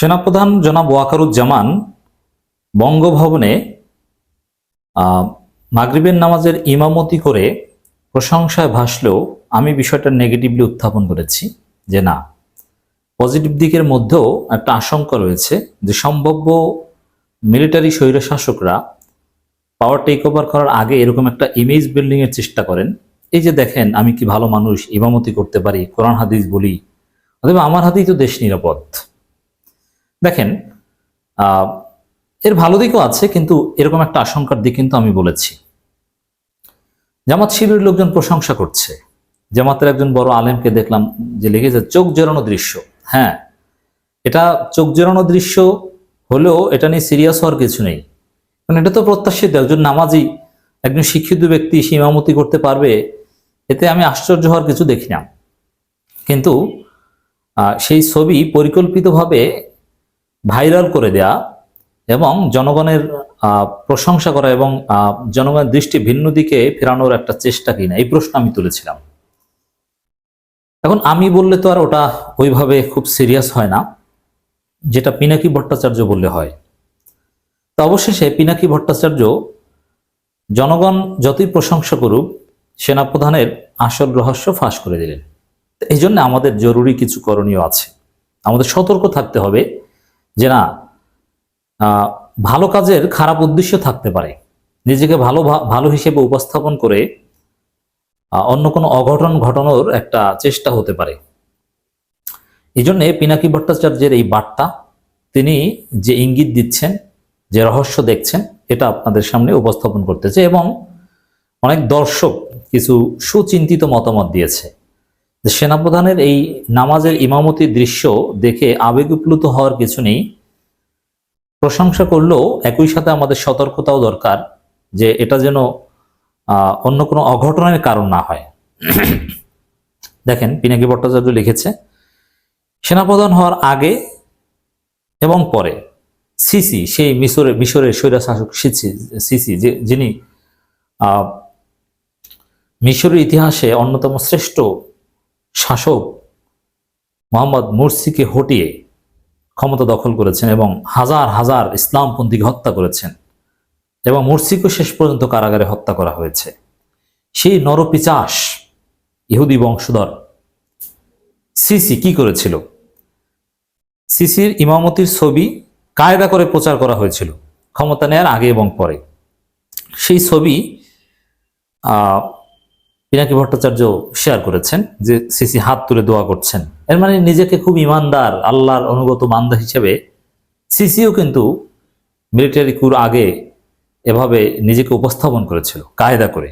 সেনাপ্রধান জনাব ওয়াকারুজ্জামান বঙ্গভবনে মাগরিবের নামাজের ইমামতি করে প্রশংসায় ভাসলেও আমি বিষয়টা নেগেটিভলি উত্থাপন করেছি যে না, পজিটিভ দিকের মধ্যেও একটা আশঙ্কা রয়েছে যে সম্ভাব্য মিলিটারি স্বৈরশাসকরা পাওয়ার টেক ওভার করার আগে এরকম একটা ইমেজ বিল্ডিং এর চেষ্টা করেন। এই যে দেখেন আমি কি ভালো মানুষ, ইমামতি করতে পারি, কোরআন হাদিস বলি, অথবা আমার হাতেই তো দেশ নিরাপদ। দেখেন এর ভালো দিকও আছে, কিন্তু এরকম একটা আশঙ্কার দিক কিন্তু আমি বলেছি। জামাত শিবিরের লোকজন প্রশংসা করছে, জামাতের একজন বড় আলেমকে দেখলাম যে লিখেছে চোখ জোড়ানো দৃশ্য। হ্যাঁ, এটা চোখ জোড়ানো দৃশ্য হলেও এটা নিয়ে সিরিয়াস হওয়ার কিছু নেই, কারণ এটা তো প্রত্যাশিত। একজন নামাজি, একজন শিক্ষিত ব্যক্তি সে ইমামতি করতে পারবে, এতে আমি আশ্চর্য হওয়ার কিছু দেখি না। কিন্তু সেই ছবি পরিকল্পিতভাবে ভাইরাল করে দেয়া এবং জনগণের প্রশংসা করা এবং জনগণের দৃষ্টি ভিন্ন দিকে ফেরানোর একটা চেষ্টা কিনা, এই প্রশ্ন আমি তুলেছিলাম। এখন আমি বললে তো আর ওটা ওইভাবে খুব সিরিয়াস হয় না, যেটা পিনাকি ভট্টাচার্য বললে হয়। তো অবশেষে পিনাকি ভট্টাচার্য জনগণ যতই প্রশংসা করুক, সেনাপ্রধানের আসল রহস্য ফাঁস করে দিলেন। এই জন্য আমাদের জরুরি কিছু করণীয় আছে। আমাদের সতর্ক থাকতে হবে যে না, ভালো কাজের খারাপ উদ্দেশ্য থাকতে পারে, নিজেকে ভালো হিসেবে উপস্থাপন করে অন্য কোনো অঘটন ঘটানোর একটা চেষ্টা হতে পারে। এই জন্যে পিনাকি ভট্টাচার্যের এই বার্তা, তিনি যে ইঙ্গিত দিচ্ছেন, যে রহস্য দেখছেন, এটা আপনাদের সামনে উপস্থাপন করতেছে। এবং অনেক দর্শক কিছু সুচিন্তিত মতামত দিয়েছে যে সেনাপ্রধানের এই নামাজের ইমামতির দৃশ্য দেখে আবেগপ্লুত হওয়ার কিছু নেই, প্রশংসা করলেও একই সাথে আমাদের সতর্কতাও দরকার যে এটা যেন অন্য কোনো অঘটনের কারণ না হয়। দেখেন পিনাকি ভট্টাচার্য লিখেছে, সেনাপ্রধান হওয়ার আগে এবং পরে সিসি, সেই মিশরের স্বৈরশাসক সিসি, যিনি মিশরের ইতিহাসে অন্যতম শ্রেষ্ঠ শাসক মোহাম্মদ মুরসিকে হটিয়ে ক্ষমতা দখল করেছেন এবং হাজার হাজার ইসলামপন্থীকে হত্যা করেছেন, এবং মুরসিকে শেষ পর্যন্ত কারাগারে হত্যা করা হয়েছে। সেই নরপিচাস ইহুদি বংশধর সিসি কি করেছিল? সিসির ইমামতির ছবি কায়দা করে প্রচার করা হয়েছিল ক্ষমতা নেয়ার আগে এবং পরে। সেই ছবি পিনাকি ভট্টাচার্য শেয়ার করেছেন যে সিসি হাত তুলে দোয়া করছেন। এর মানে নিজেকে খুব ইমানদার, আল্লাহর অনুগত বান্দা হিসেবে সিসিও কিন্তু মিলিটারি কুর আগে এভাবে নিজেকে উপস্থাপন করেছিল কায়দা করে।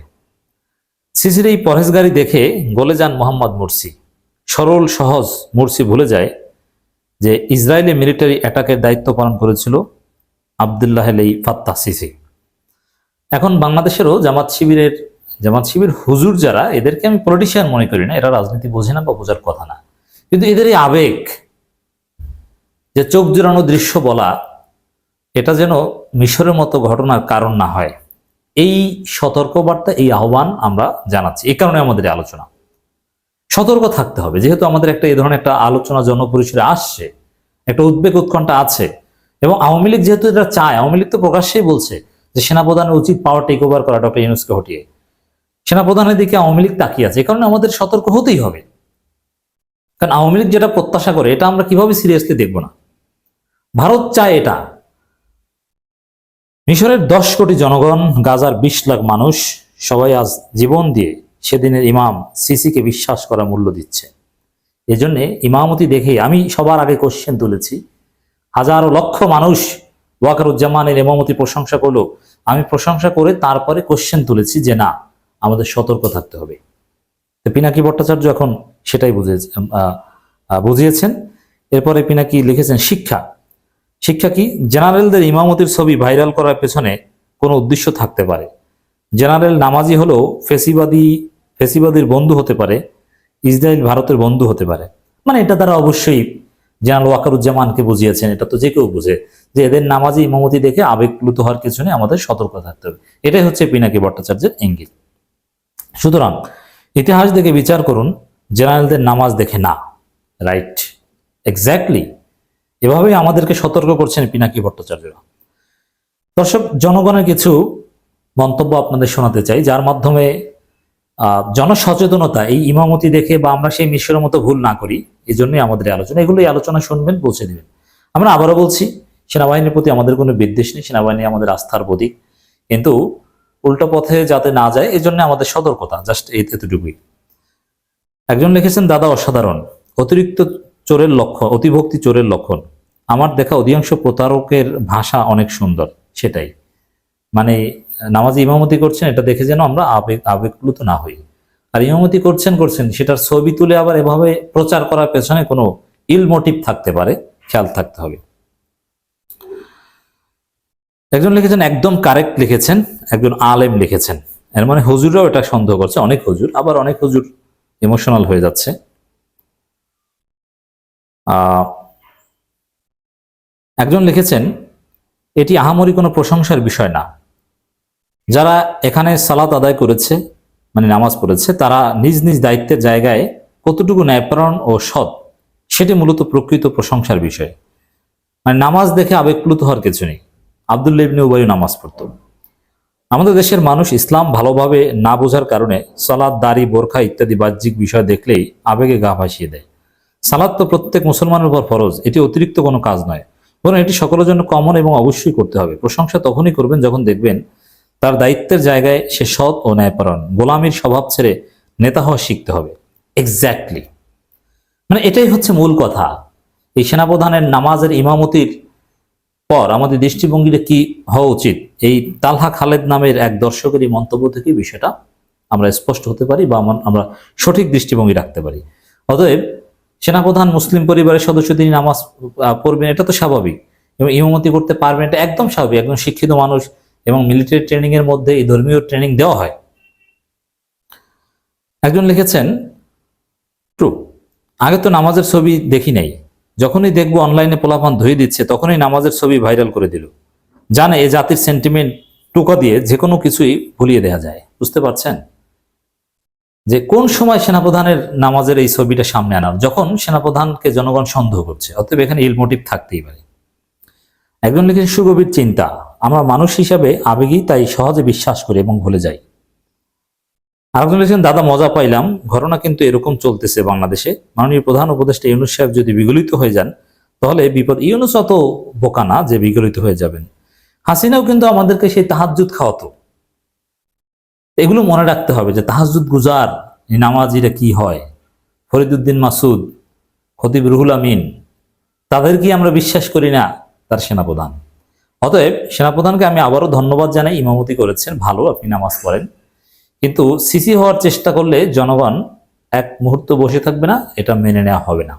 সিসির এই পরহেজগারি দেখে গলে যান মোহাম্মদ মুরসি। সরল সহজ মুরসি ভুলে যায় যে ইসরায়েলি মিলিটারি অ্যাটাকের দায়িত্ব পালন করেছিল আবদুল্লাহ ফাত্তাহ সিসি। এখন বাংলাদেশেরও জামাত শিবির হুজুর যারা, এদেরকে আমি পলিটিশিয়ান মনে করি না, এরা রাজনীতি বোঝে না বা বোঝার কথা না, কিন্তু এদের এই আবেগ, যে চোখ জোড়ানো দৃশ্য বলা, এটা যেন মিশরের মতো ঘটনার কারণ না হয়, এই সতর্কবার্তা, এই আহ্বান আমরা জানাচ্ছি। এই কারণে আমাদের আলোচনা, সতর্ক থাকতে হবে। যেহেতু আমাদের একটা এই ধরনের একটা আলোচনা জনপরিসরে আসছে, একটা উদ্বেগ উৎকণ্ঠা আছে, এবং আওয়ামী লীগ যেহেতু এটা চায়, আওয়ামী লীগ তো প্রকাশ্যেই বলছে যে সেনাপ্রধানের উচিত পাওয়ার টেক ওভার করা ডক্টর ইউনূসকে হটিয়ে। সেনাপ্রধানের দিকে আওয়ামী লীগ তাকিয়ে আছে, এই কারণে আমাদের সতর্ক হতেই হবে। কারণ আওয়ামী লীগ যেটা প্রত্যাশা করে, এটা আমরা কিভাবে সিরিয়াসলি দেখব না? ভারত চায় এটা। মিশরের 10 কোটি জনগণ, গাজার 20 লাখ মানুষ, সবাই আজ জীবন দিয়ে সেদিনের ইমাম সিসিকে বিশ্বাস করা মূল্য দিচ্ছে। এজন্য ইমামতি দেখে আমি সবার আগে কোশ্চেন তুলেছি। হাজারো লক্ষ মানুষ ওয়াকারুজ্জামানের ইমামতি প্রশংসা করলো, আমি প্রশংসা করে তারপরে কোশ্চেন তুলেছি যে না, আমাদের সতর্ক থাকতে হবে। তো পিনাকি ভট্টাচার্য এখন সেটাই বুঝিয়েছেন। এরপরে পিনাকি লিখেছেন, শিক্ষা কি? জেনারেলদের ইমামতির ছবি ভাইরাল করার পেছনে কোনো উদ্দেশ্য থাকতে পারে। জেনারেল নামাজি হলেও ফেসিবাদীর বন্ধু হতে পারে, ইসরায়েল ভারতের বন্ধু হতে পারে। মানে এটা তারা অবশ্যই জেনারেল ওয়াকারুজ্জামানকে বুঝিয়েছেন। এটা তো যে কেউ বুঝে যে এদের নামাজি ইমামতি দেখে আবেগপ্লুত হওয়ার কিছু নেই, আমাদের সতর্ক থাকতে হবে। এটাই হচ্ছে পিনাকি ভট্টাচার্যের ইঙ্গিত। সুতরাং ইতিহাস দেখে বিচার করুন, জেনারেলদের নামাজ দেখে না। Right, exactly. এভাবেই আমাদেরকে সতর্ক করছেন পিনাকি ভট্টাচার্য। দর্শক, জনগণের কিছু মন্তব্য আপনাদের শোনাতে চাই, যার মাধ্যমে জনসচেতনতা এই ইমামতি দেখে বা আমরা সেই মিশরের মতো ভুল না করি, এই জন্যই আমাদের আলোচনা। এগুলোই আলোচনা শুনবেন, পৌঁছে দিবেন। আমরা আবারও বলছি, সেনাবাহিনীর প্রতি আমাদের কোনো বিদ্বেষ নেই, সেনাবাহিনী আমাদের আস্থার প্রতীক, কিন্তু উল্টো পথে যাতে না যায় এই জন্য আমাদের সতর্কতা, জাস্ট এতটুকুই। একজন লিখেছেন, দাদা অসাধারণ, অতিরিক্ত চোরের লক্ষণ, অতিভক্তি চোরের লক্ষণ। আমার দেখা অধিকাংশ প্রতারকের ভাষা অনেক সুন্দর। সেটাই, মানে নামাজে ইমামতি করছেন এটা দেখে যেন আমরা আবেগপ্লুত না হই। আর ইমামতি করছেন সেটার ছবি তুলে আবার এভাবে প্রচার করার পেছনে কোনো ইল মোটিভ থাকতে পারে, খেয়াল থাকতে হবে। একজন লিখেছেন, একদম কারেক্ট লিখেছেন, একজন আলেম লিখেছেন। এর মানে হুজুররাও এটা সন্দেহ করছে, অনেক হুজুর, আবার অনেক হুজুর ইমোশনাল হয়ে যাচ্ছে। একজন লিখেছেন, এটি আহামরি কোনো প্রশংসার বিষয় না। যারা এখানে সালাত আদায় করেছে, মানে নামাজ পড়েছে, তারা নিজ নিজ দায়িত্বের জায়গায় কতটুকু ন্যায়পরায়ণ ও সৎ, সেটি মূলত প্রকৃত প্রশংসার বিষয়। মানে নামাজ দেখে আবেগপ্লুত হওয়ার কিছু নেই। আব্দুল্লাহ ইবনে উবাই নামাজ পড়ত। আমাদের দেশের মানুষ ইসলাম ভালোভাবে না বোঝার কারণে সালাত, দাড়ি, বোরখা ইত্যাদি বাহ্যিক বিষয় দেখলেই আবেগে গা ভাসিয়ে দেয়। সালাত তো প্রত্যেক মুসলমানের উপর ফরজ, এটি অতিরিক্ত কোনো কাজ নয়, বরং এটি সকলের জন্য কমন এবং অবশ্যই করতে হবে। প্রশংসা তখনই করবেন যখন দেখবেন তার দায়িত্বের জায়গায় সে সৎ ও ন্যায়পরায়ণ। গোলামীর স্বভাব ছেড়ে নেতা হওয়া শিখতে হবে। এক্স্যাক্টলি, মানে এটাই হচ্ছে মূল কথা। এই সেনাপ্রধানের নামাজের ইমামতির পর আমাদের দৃষ্টিভঙ্গিটা কি হওয়া উচিত, এই তালহা খালেদ নামের এক দর্শকের এই মন্তব্য থেকে বিষয়টা আমরা স্পষ্ট হতে পারি বা আমরা সঠিক দৃষ্টিভঙ্গি রাখতে পারি। অতএব সেনাপ্রধান মুসলিম পরিবারের সদস্য, তিনি নামাজ পড়বেন, এটা তো স্বাভাবিক, এবং ইমামতি করতে পারবেন, এটা একদম স্বাভাবিক। একজন শিক্ষিত মানুষ, এবং মিলিটারি ট্রেনিং এর মধ্যে এই ধর্মীয় ট্রেনিং দেওয়া হয়। একজন লিখেছেন, ট্রু, আগে তো নামাজের ছবি দেখি নাই, যখনই দেখবো অনলাইনে পোলাপান ধুয়ে দিচ্ছে তখনই নামাজের ছবি ভাইরাল করে দিল। জানে এ জাতির সেন্টিমেন্ট টুকা দিয়ে যে কোনো কিছুই ভুলিয়ে দেওয়া যায়। বুঝতে পারছেন যে কোন সময় সেনাপ্রধানের নামাজের এই ছবিটা সামনে আনার, যখন সেনাপ্রধানকে জনগণ সন্দেহ করছে। অতএব এখানে ইল মোটিভ থাকতেই পারে। একজন লিখেছেন, সুগভীর চিন্তা, আমরা মানুষ হিসাবে আবেগী, তাই সহজে বিশ্বাস করি এবং ভুলে যাই। আরেকজন লিখেছেন, দাদা মজা পাইলাম, ঘটনা কিন্তু এরকম চলতেছে বাংলাদেশে। মাননীয় প্রধান উপদেষ্টা ইউনূস সাহেব যদি বিগলিত হয়ে যান তাহলে বিপদ। ইউনূস অত বোকা না যে বিগলিত হয়ে যাবেন। হাসিনাও কিন্তু আমাদেরকে সেই তাহাজ্জুদ খাওয়াতো। এগুলো মনে রাখতে হবে যে তাহাজ্জুদ গুজার নামাজিরা কি হয়, ফরিদুদ্দিন মাসুদ, খতিব রুহুল আমিন, তাদেরকে আমরা বিশ্বাস করি না, তার সেনাপ্রধান। অতএব সেনাপ্রধানকে আমি আবারও ধন্যবাদ জানাই, ইমামতি করেছেন, ভালো, আপনি নামাজ পড়েন, কিন্তু সিসি হওয়ার চেষ্টা করলে জনগণ এক মুহূর্ত বসে থাকবে না, এটা মেনে নেওয়া হবে না।